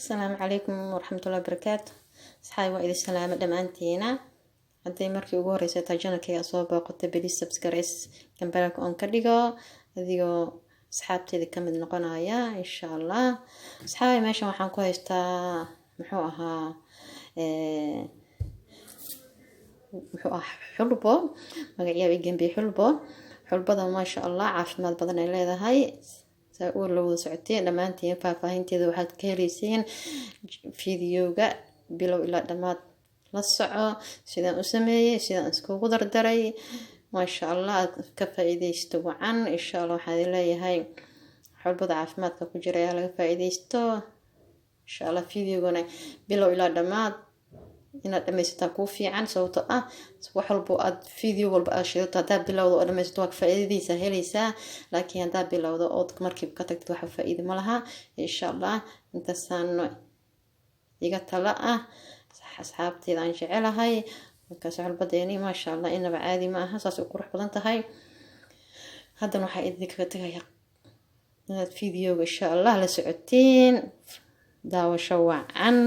السلام عليكم ورحمة الله وبركاته. صحاي وإذا السلام دمانتينا هدي مركي ugu horeysa channelkayga soo booqatay please subscribe kambalka on ka dhigo adigoo asxaabteeda kamid noqonaya insha Allah. Asxaabay meeshan waxaan ku haystaa muxuu ahaa xulbo magaciisa Gembe xulbada ma sha Allah caafimaad badan ay leedahay oo loo socoteen dhamaantiin faafahinteeda waxaad ka heleyseen fiidiyoga bilow ilaa dhamaad la soco sidaan u sameeyay sidaan isku dardaray ma sha Allah ka faa'iideysto wacan insha Allah waxaan leeyahay xulbada caafimaadka ku jira ayaa laga faa'iideysto insha Allah fiidiyogana bilow ilaa dhamaad inaad dhameysata ku fiican sababtoo ah wax walba aad fiideo walba aad shidato hadaa bilowdo oo dhameysto waa faa'iidadiisa helaysaa laakiin hadaa bilowdo oo markii ka tagto wax faa'iido ma laha insha Allah intaasaan iga tala ah asxaabteeda aan jecelahay markaas xulbadeeni ma sha Allah inaba caadi ma aha saas u qurux badan tahay haddana waxa idinka tagaya inaad fiidiyowga insha Allah la socotiin daawasho wacan.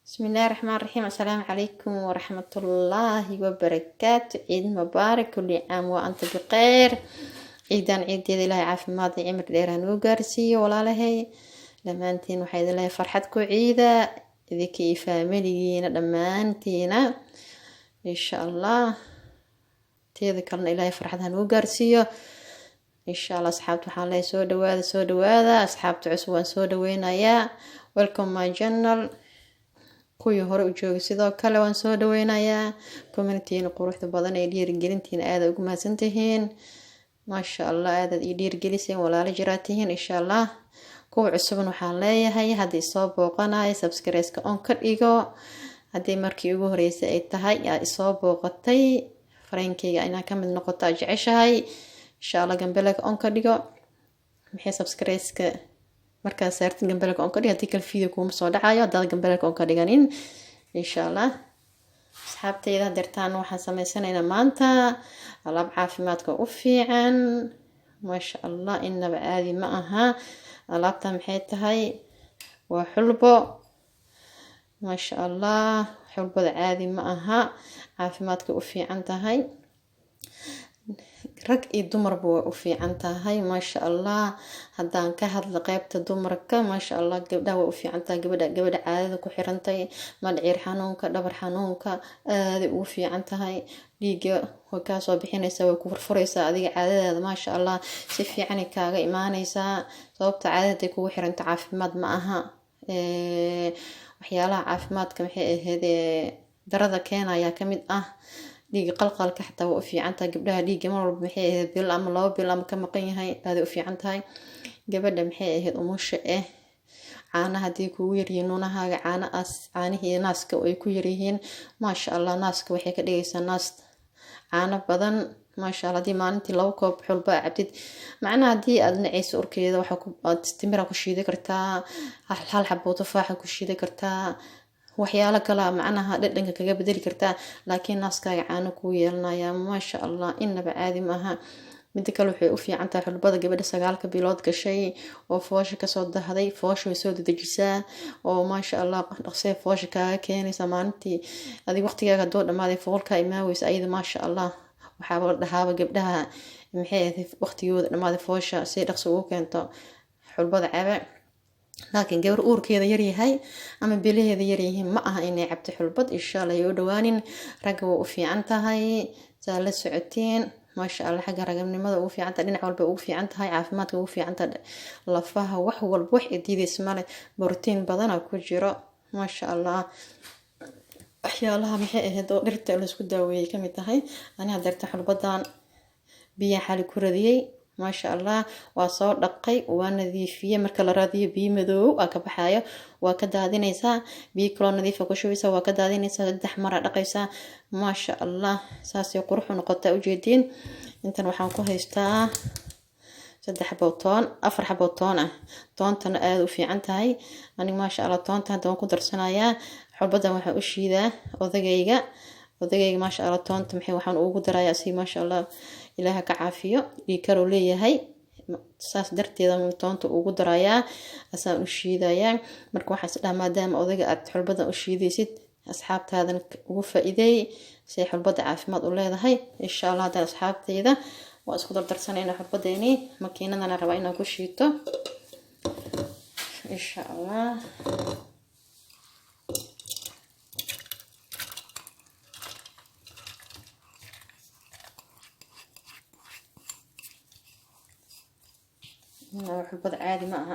بسم الله الرحمن الرحيم. السلام عليكم ورحمة الله وبركاته. عيد مبارك كل عام وأنت بخير. عيدان عيد الله عافية ماضي عمر ديران وقارسي ولا لهي لما انتين وحيد الله فرحتكو عيدة ذيكي فاميليين لما انتينا إن شاء الله تذكرنا إلهي فرحتها وقارسي إن شاء الله أصحابتو حالي سودو هذا أصحابتو عسوان سودو وين يا welcome my channel kuwii hore u joogay sidoo kale waan soo dhaweynayaa community-na quruxda badan ee dhiirigelintiina aad ugu mahadsantihiin ma sha Allah aad dhiirigeliseen walaalo jiraatihiin insha Allah kuwa cusubna waxaan leeyahay hadii soo booqanaay subscribe-ka on ka dhigo hadii markii ugu horeysay ay tahay aad soo booqatay fareenkayga inaa kamid noqoto jeceshahay insha Allah gambalka on ka dhigo maxay subscribe-ka markaas saartin gambalka on ka dhigo hadii kale video kuma soo dhacayo hadaa gambalka on ka dhiganin insha Allah. asxaabteyda dartaan waxaan sameysanaynaa maanta alaab caafimaadka u fiican ma sha Allah inaba caadi ma aha alaabta maxay tahay waa xulbo ma sha Allah xulbada caadi ma aha caafimaadka u fiican tahay rag iyo dumarba way u fiican tahay ma sha Allah hadaan ka hadlo qaybta dumarka ma sha Allah gabdhaha way u fiican tahay gabadha caadada ku xirantay madciir xanuunka dhabar xanuunka aad u fiican tahay dhiiga way ka soo bixinaysaa way ku furfuraysaa adiga caadadaada ma sha Allah si fiican kaaga imaanaysaa sababta caadada kugu xiranta caafimaad ma aha waxyaalaha caafimaadka maxay ahayd darada keenaya kamid ah dhiiga qalqalka xataa waa u fiican tahay gabdhaha dhiiga mar walba maxay ahayd bil ama 2 bil ama ka maqan yahay aad u fiican tahay gabadha maxay ahayd umusha caanaha hadii kugu yaryihiin nunahaaga caanihii naaska ay ku yaryihiin ma sha Allah naaska waxay ka dhigaysaa naas caano badan ma sha Allah hadii maalintii 2 koob xulba cabtid macnaha hadii aad nacayso urkeeda waxa ku timira ku shiidi kartaa hal xabo tufaax ku shiidi kartaa waxyaalo kala macnaha dhadhanka kaga bedeli kartaa laakiin naaskaaga caano ku yeelanaya ma sha Allah inaba caadi ma aha mid kale waxay u fiican tahay xulbada gabadha 9 bilood gashay oo foosha ka soo dahday foosha way soo dedejisaa oo ma sha Allah dhaqsay foosha ka keenaysa maalintii adiga waqtigaaga doo dhamaaday foolka imaawaysa ayada ma sha Allah waxa la dhahaaba gabdhaha maxay ahayd waqtigooda dhamaaday foosha si dhaqso ugu keento xulbada caba laakiin gabar uurkeeda yar yahay ama bilaheeda yar yihiin ma aha inay cabto xulbad insha Allah iyo dhawaanin ragga waa u fiican tahay saa la socoteen ma sha Allah xagga raganimada ugu fiican tahay dhinac walba ugu fiican tahay caafimaadka ugu fiican tahay lafaha wax walba wax diideys male borotiin badan ku jiro ma sha Allah waxyaalaha maxay ahayd oo dhirta la isku daaweeyay kamid tahay aniga darta xulbadan biyo xali ku radiyay ما شاء الله وصار دقي ونظيفية مركل راضية بيمدو وكبحايا وكذا هذينيسا بيكلون نظيفة كشويسا وكذا هذينيسا دحمرة دقيسا ما شاء الله ساسي قروح ونقطة وجدين انت نوحان كوهيستا 3 حبوتون 4 حبوتون toontan aad u fiican tahay aniga ma sha Allah toonta hadaan ku darsanaya xulbada waxa u shiida odagayga ma sha Allah toonta maxay waxaan ugu darayaa si ma sha Allah ilaaha ka caafiyo dhiigkaruu leeyahay saas darteeda toonta ugu darayaa asaan u shiidayaa marka waxaan isdhahaa maadaama odayga aad xulbadan u shiidaysid asxaabtaadan ugu faa'iideey si xulbada caafimaad u leedahay insha allah hadaan asxaabteyda waa isku dardarsanayna xulbadeeni makiinadana rabaa inaan ku shiito insha allah xulbada caadi ma aha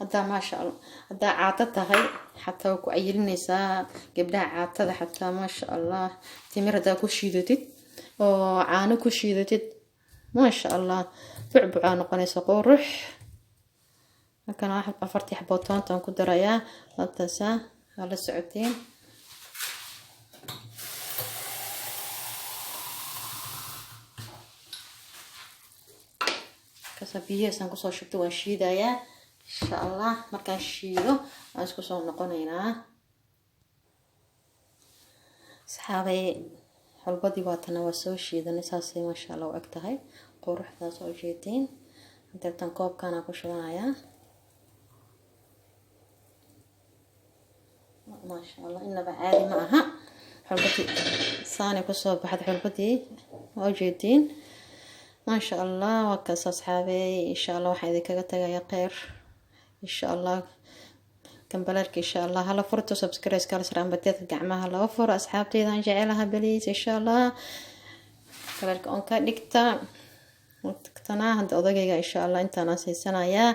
haddaa maasha allah haddaa caato tahay xataa waa ku cayilinaysaa gabdhaha caatada xataa maasha allah timir haddaa ku shiidatid oo caano ku shiidatid maasha allah bucbucaa noqonaysa qurux halkan 4 xabo toontaan ku darayaa halkaasa la socoteen biyahaasaan kusoo shubto waan shiidayaa insha allah markaan shiido waan isku soo noqonaynaa saxaabay xulbadii waatana waa soo shiidanay saasay maasha allah u eg tahay quruxdaas oo jeetiin intaan koobkaana ku shubanayaa maasha allah inaba caadi ma aha xulbadii saani kusoo baxda xulbadii waa jeetiin ما شاء الله وكاس أصحابي إن شاء الله واحد كذا تجا خير إن شاء الله كم بلارك إن شاء الله هلا فرتو سبسكرايب كارس رام بديت قعمها هلا وفر أصحابتي إذا جعلها بليز إن شاء الله بلارك أنك دكتا تقتنع عند أضيقة إن شاء الله أنت ناسي سنة يا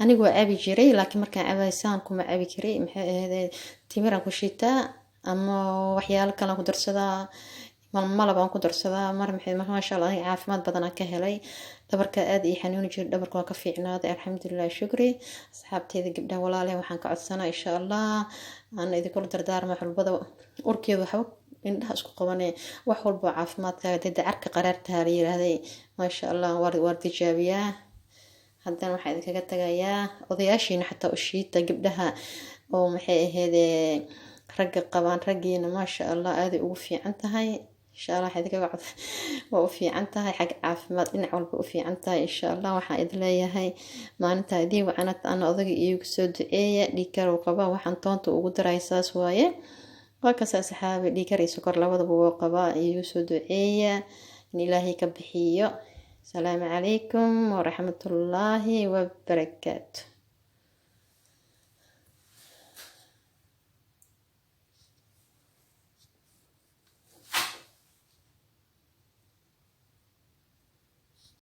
أنا جو أبي جري لكن مركان أبي سان كم أبي جري هذا تيمير كوشيتا أما وحيالك أنا قدر صدا malab aan ku darsadaa mar maasha allah caafimaad badan aan ka helay dhabarka aad ii xanuuni jiray dhabarka waa ka fiicnaaday alxamdulilah shukri asxaabteeda gabdhaha walaalahay waxaan ka codsanaa insha allah aan idinkula dardaarma xulbada urkeedu waxba indhaha isku qabanay wax walba caafimaadkaaga dacarka qaraartaha la yiraahday maasha allah waa tijaabiyaa haddana waxaan idinkaga tagayaa odayaashiina xataa u shiita gabdhaha oo maxay ahayd ragga qabaan raggiina maasha allah aad ugu fiican tahay إن شاء الله حد كذا وفي عنتها حق عافمات إن عول وفي عنتها إن شاء الله وحيد لي هاي ما أنت دي أنا أضيق يكسد إيه ليكر وقبا وحن طنط وقدر يساس وايه وكساس حاب ليكر يسكر لوض وقبا يكسد إيه إلهي كبحية السلام عليكم ورحمة الله وبركاته.